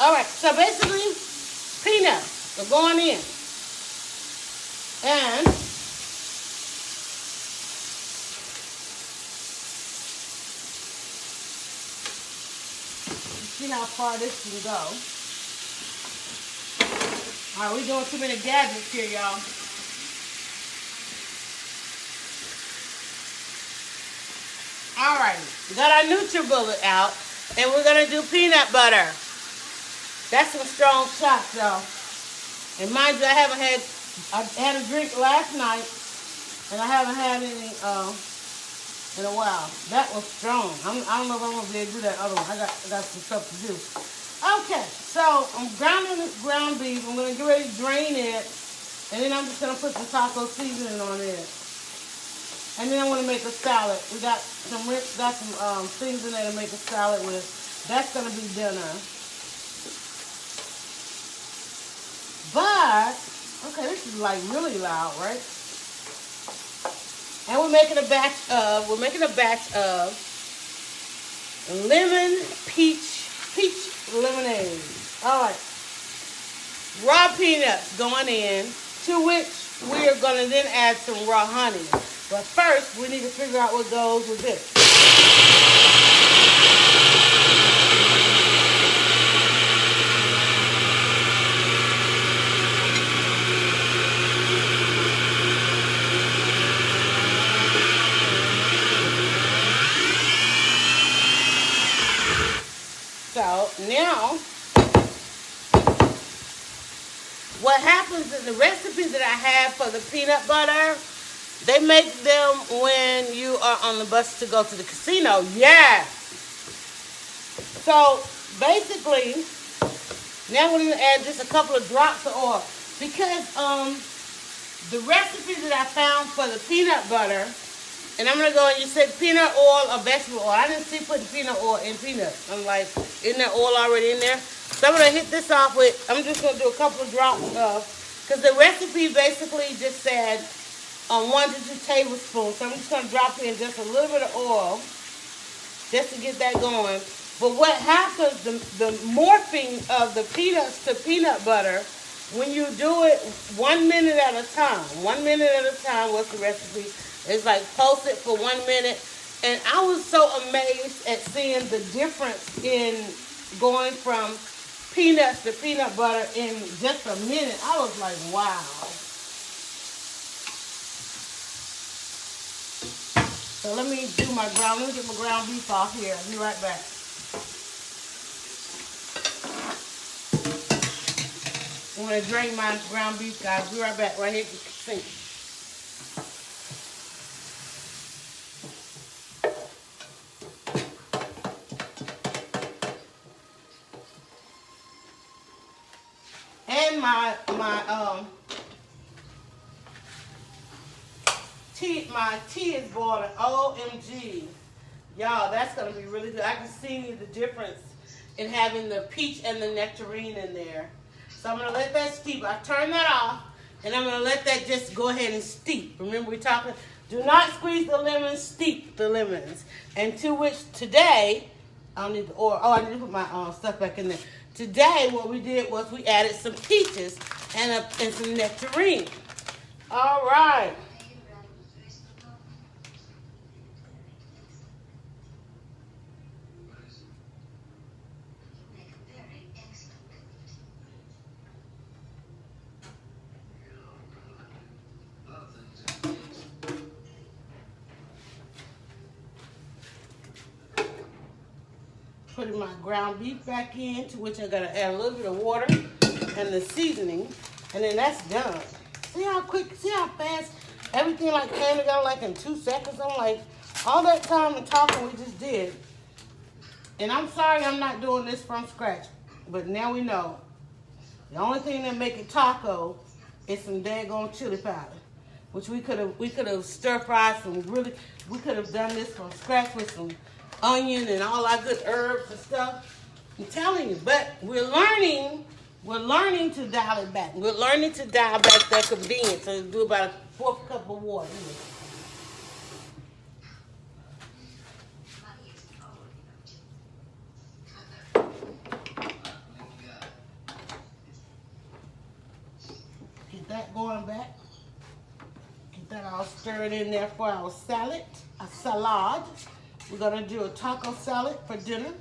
All right, so basically, peanuts are going in. And see how far this can go. All right, we're doing too many gadgets here, y'all. All right, we got our Nutribullet out, and we're gonna do peanut butter. That's some strong shots, y'all. And mind you, I had a drink last night, and I haven't had any in a while. That was strong. I don't know if I'm gonna be able to do that other one. I got some stuff to do. Okay, so I'm grounding this ground beef. I'm gonna get ready to drain it, and then I'm just gonna put some taco seasoning on it. And then I want to make a salad. We got some things in there to make a salad with. That's gonna be dinner. But okay, this is like really loud, right? And we're making a batch of lemon peach lemonade. All right, raw peanuts going in, to which we are going to then add some raw honey. But first, we need to figure out what goes with this. So now, what happens is the recipes that I have for the peanut butter, they make them when you are on the bus to go to the casino. Yeah. So basically, now we're going to add just a couple of drops of oil. Because the recipe that I found for the peanut butter, and I'm going to go and you said peanut oil or vegetable oil. I didn't see putting peanut oil in peanuts. I'm like, isn't there oil already in there? So I'm going to hit this off with, I'm just going to do a couple of drops of, because the recipe basically just said 1 to 2 tablespoons. So I'm just going to drop in just a little bit of oil just to get that going. But what happens, the morphing of the peanuts to peanut butter, when you do it 1 minute at a time, 1 minute at a time, what's the recipe? It's like pulse it for 1 minute. And I was so amazed at seeing the difference in going from peanuts to peanut butter in just a minute. I was like, wow. So let me get my ground beef off here. I'll be right back. I'm going to drain my ground beef, guys. I'll be right back, right here at the sink. And my tea is boiling. OMG. Y'all, that's going to be really good. I can see the difference in having the peach and the nectarine in there. So I'm going to let that steep. I turn that off, and I'm going to let that just go ahead and steep. Remember, we're talking, do not squeeze the lemons, steep the lemons. And to which today, I don't need the oil. Oh, I need to put my stuff back in there. Today, what we did was we added some peaches and some nectarine. All right. Putting my ground beef back in, to which I'm going to add a little bit of water and the seasoning, and then that's done. See how quick, see how fast everything like came together like in 2 seconds? I'm like, all that time and talking we just did. And I'm sorry I'm not doing this from scratch, but now we know. The only thing that make it taco is some daggone chili powder, which we could have stir fried some really, we could have done this from scratch with some onion and all our good herbs and stuff. I'm telling you, but we're learning to dial it back. We're learning to dial back that convenience. So do about a 4th cup of water. that going back. Get that all stirred in there for our salad, a salad. We're gonna do a taco salad for dinner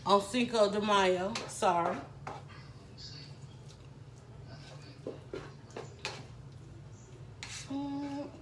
on Cinco de Mayo, sorry.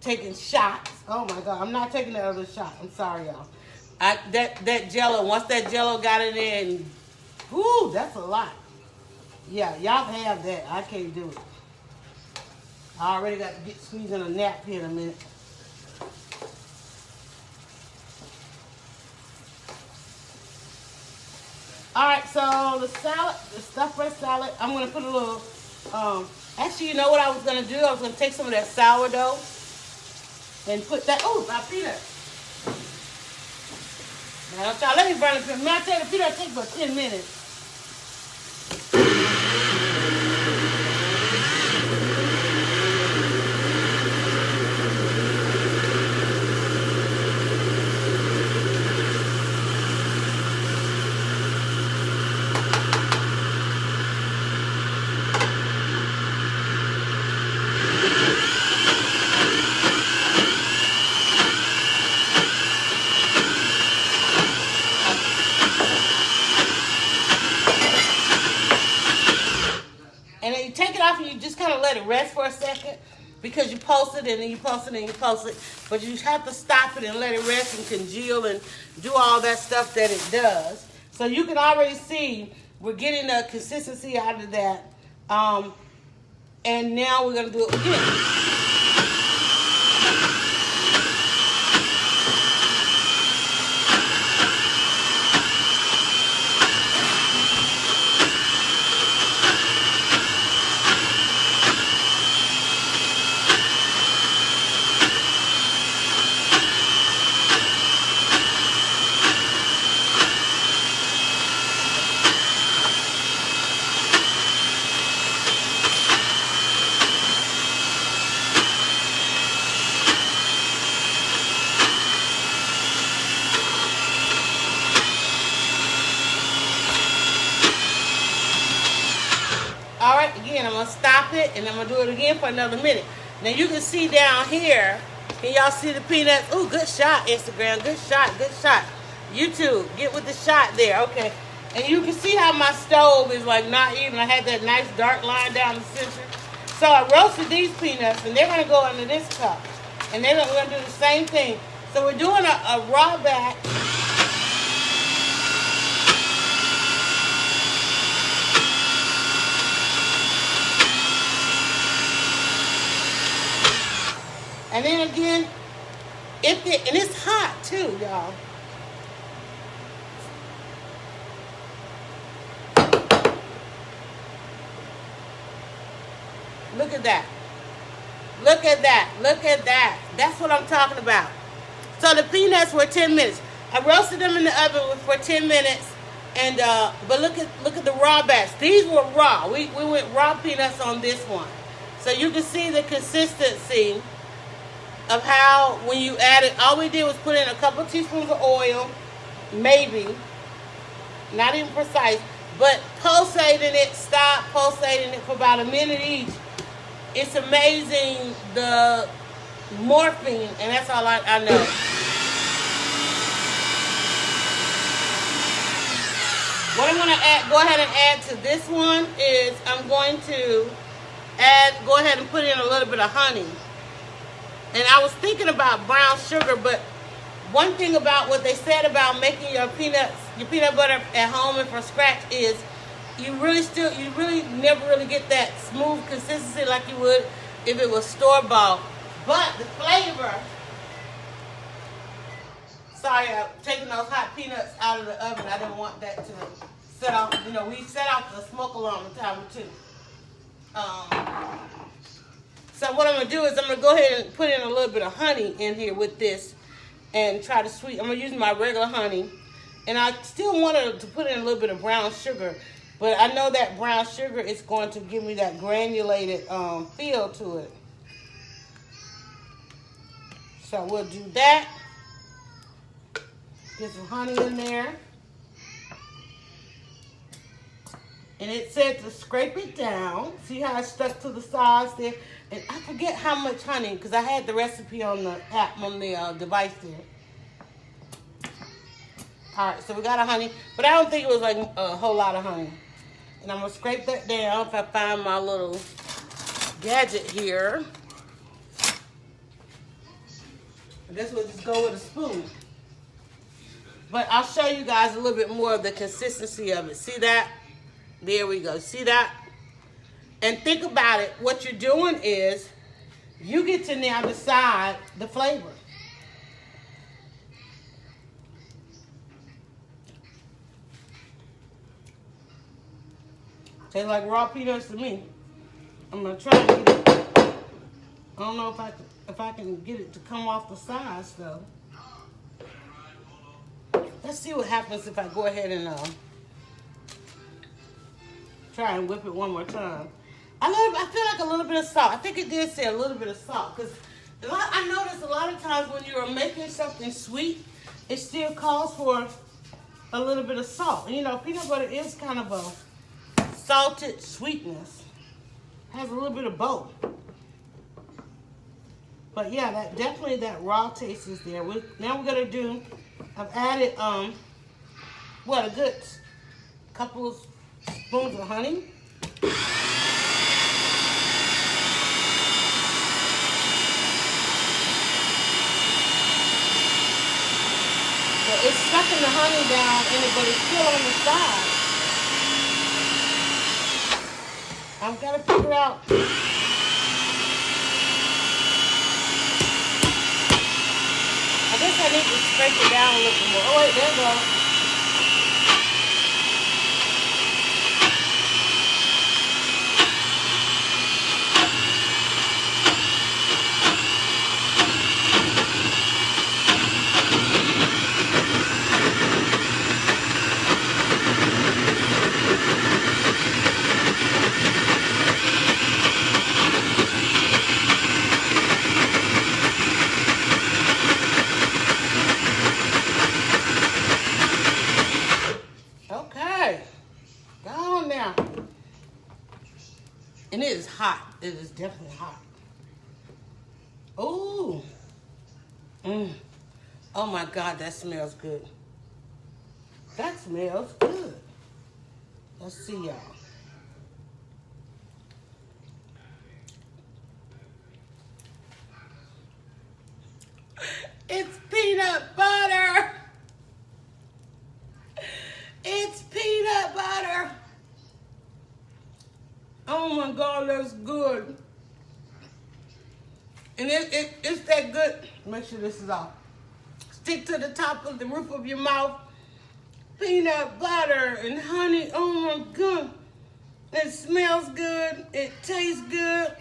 Taking shots. Oh my God, I'm not taking that other shot. I'm sorry, y'all. That Jello, once that Jello got in there, and whoo, that's a lot. Yeah, y'all can have that. I can't do it. I already got to get squeezing a nap here in a minute. All right, so the salad, the stuffed breast salad, I'm gonna put a little. Actually, you know what I was gonna do? I was gonna take some of that sourdough and put that. Oh, my peanuts. Now, y'all, let me burn the peanuts. Now, I tell you, the peanuts take about 10 minutes. And then you take it off and you just kind of let it rest for a second because you pulse it and then you pulse it and you pulse it. But you have to stop it and let it rest and congeal and do all that stuff that it does. So you can already see we're getting the consistency out of that. And now we're going to do it again. All right, again, I'm going to stop it, and I'm going to do it again for another minute. Now, you can see down here, can y'all see the peanuts? Ooh, good shot, Instagram. Good shot, good shot. YouTube, get with the shot there. Okay. And you can see how my stove is, like, not even. I had that nice dark line down the center. So I roasted these peanuts, and they're going to go into this cup. And then we're going to do the same thing. So we're doing a raw batch. And then again, and it's hot too, y'all. Look at that. Look at that. Look at that. That's what I'm talking about. So the peanuts were 10 minutes. I roasted them in the oven for 10 minutes. And but look at the raw batch. These were raw. We went raw peanuts on this one. So you can see the consistency of how when you add it, all we did was put in a couple teaspoons of oil, maybe, not even precise, but pulsating it, stop pulsating it for about a minute each. It's amazing the morphing, and that's all I know. What I'm going to go ahead and add to this one is I'm going to go ahead and put in a little bit of honey. And I was thinking about brown sugar, but one thing about what they said about making your peanut butter at home and from scratch is you really never really get that smooth consistency like you would if it was store-bought. But the flavor, sorry, I'm taking those hot peanuts out of the oven. I didn't want that to set off, we set off the smoke alarm a time or two. So what I'm going to do is I'm going to go ahead and put in a little bit of honey in here with this and try to sweeten. I'm going to use my regular honey. And I still wanted to put in a little bit of brown sugar, but I know that brown sugar is going to give me that granulated feel to it. So we'll do that. Get some honey in there. And it said to scrape it down. See how it stuck to the sides there? And I forget how much honey, because I had the recipe on the app, on the device there. All right, so we got a honey, but I don't think it was like a whole lot of honey. And I'm gonna scrape that down if I find my little gadget here. I guess we'll just go with a spoon. But I'll show you guys a little bit more of the consistency of it. See that? There we go. See that? And think about it. What you're doing is you get to now decide the flavor. Tastes like raw peanuts to me. I'm gonna try and get it. I don't know if I can get it to come off the sides though. Let's see what happens if I go ahead and try and whip it one more time. I feel like a little bit of salt. I think it did say a little bit of salt because I notice a lot of times when you're making something sweet, it still calls for a little bit of salt. And, you know, peanut butter is kind of a salted sweetness. Has a little bit of both. But yeah, that raw taste is there. Now we're gonna do. I've added what, a good couple of spoons of honey. So it's sucking the honey down in it, but it's still on the side. I've got to figure out. I guess I need to scrape it down a little bit more. Oh wait, there it goes. And it is hot. It is definitely hot. Ooh. Oh my God, that smells good. That smells good. Let's see, y'all. It's peanut butter. It's peanut butter. Oh my God, that's good. And it's that good. Make sure this is off. Stick to the top of the roof of your mouth. Peanut butter and honey. Oh my God. It smells good. It tastes good.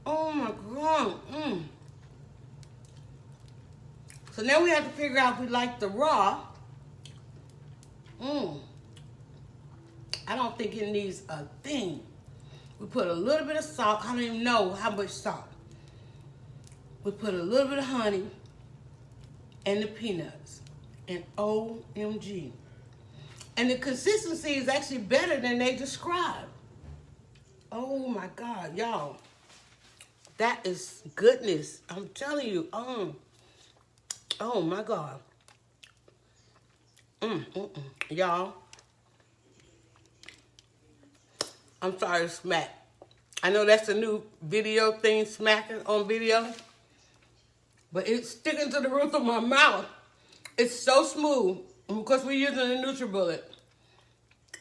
Oh my God. So now we have to figure out if we like the raw. I don't think it needs a thing. We put a little bit of salt. I don't even know how much salt. We put a little bit of honey and the peanuts. And OMG. And the consistency is actually better than they describe. Oh my God, y'all. That is goodness. I'm telling you. Oh my God. Y'all. I'm sorry to smack. I know that's a new video thing, smacking on video. But it's sticking to the roof of my mouth. It's so smooth. Because we're using the Nutribullet.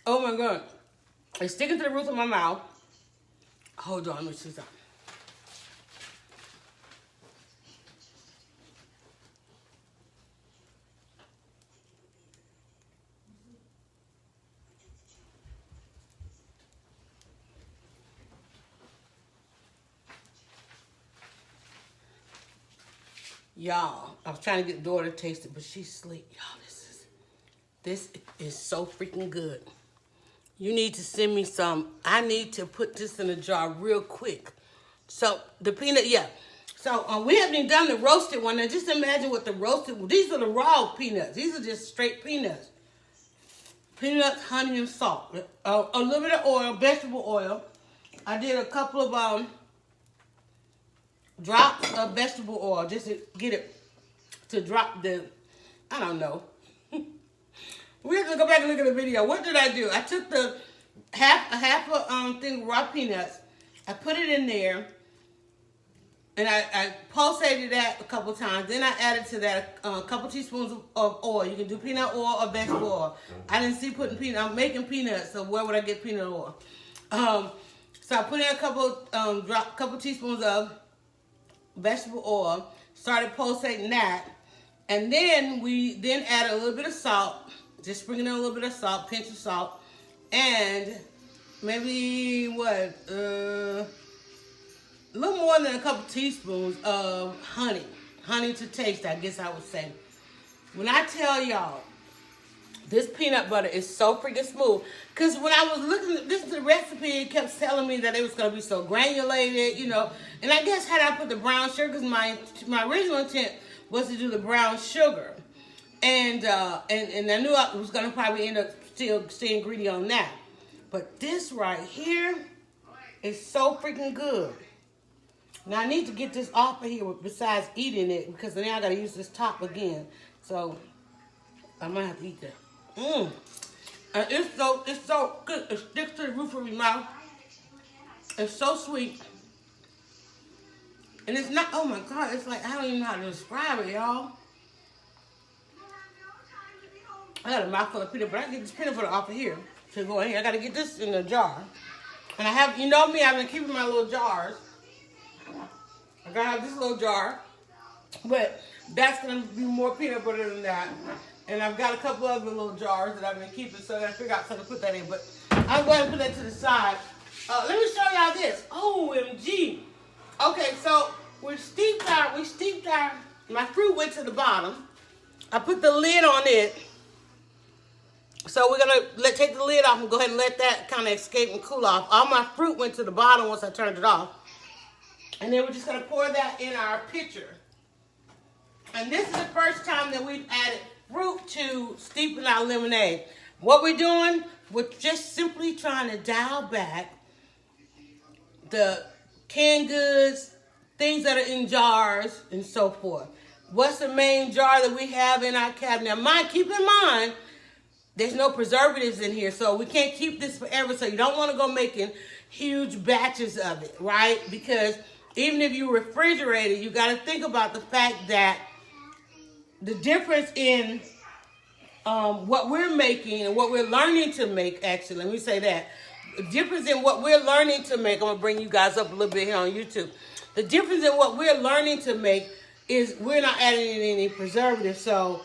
Oh my God. It's sticking to the roof of my mouth. Hold on, let me see something. Y'all, I was trying to get the daughter to taste it, but she's asleep. Y'all, this is so freaking good. You need to send me some. I need to put this in a jar real quick. So, the peanut, yeah. So, we haven't even done the roasted one. Now, just imagine what the roasted, these are the raw peanuts. These are just straight peanuts. peanuts, honey, and salt. A little bit of oil, vegetable oil. I did a couple of drops of vegetable oil just to get it to drop the, I don't know. We have to go back and look at the video. What did I do? I took the half a thing of raw peanuts. I put it in there. And I pulsated that a couple times. Then I added to that a couple teaspoons of oil. You can do peanut oil or vegetable oil. I didn't see putting peanut. I'm making peanuts, so where would I get peanut oil? So I put in a couple teaspoons of vegetable oil. Started pulsating that, and then we added a little bit of salt. Just sprinkling in a little bit of salt, pinch of salt, and maybe a little more than a couple teaspoons of honey. Honey to taste, I guess I would say. When I tell y'all, this peanut butter is so freaking smooth. Because when I was looking at this, the recipe, it kept telling me that it was going to be so granulated, you know. And I guess had I put the brown sugar, because my original intent was to do the brown sugar. And I knew I was going to probably end up still staying greedy on that. But this right here is so freaking good. Now, I need to get this off of here besides eating it, because now I got to use this top again. So, I might have to eat that. And it's so good. It sticks to the roof of your mouth. It's so sweet. And it's not, oh my God, it's like, I don't even know how to describe it, y'all. I got a mouthful of peanut butter. I can get this peanut butter off of here to go in here. I got to get this in a jar. And I have, you know me, I've been keeping my little jars. I gotta have this little jar, but that's gonna be more peanut butter than that. And I've got a couple other little jars that I've been keeping, so I gotta figure out something to put that in. But I'm going to put that to the side. Let me show y'all this. OMG. Okay, so we steeped our, my fruit went to the bottom. I put the lid on it. So we're gonna take the lid off and go ahead and let that kind of escape and cool off. All my fruit went to the bottom once I turned it off. And then we're just going to pour that in our pitcher. And this is the first time that we've added fruit to steeping our lemonade. What we're doing, we're just simply trying to dial back the canned goods, things that are in jars, and so forth. What's the main jar that we have in our cabinet? Keep in mind, there's no preservatives in here, so we can't keep this forever. So you don't want to go making huge batches of it, right? Because even if you refrigerate it, you got to think about the fact that the difference in what we're making and what we're learning to make, actually, let me say that. The difference in what we're learning to make, I'm going to bring you guys up a little bit here on YouTube. The difference in what we're learning to make is we're not adding in any preservatives. So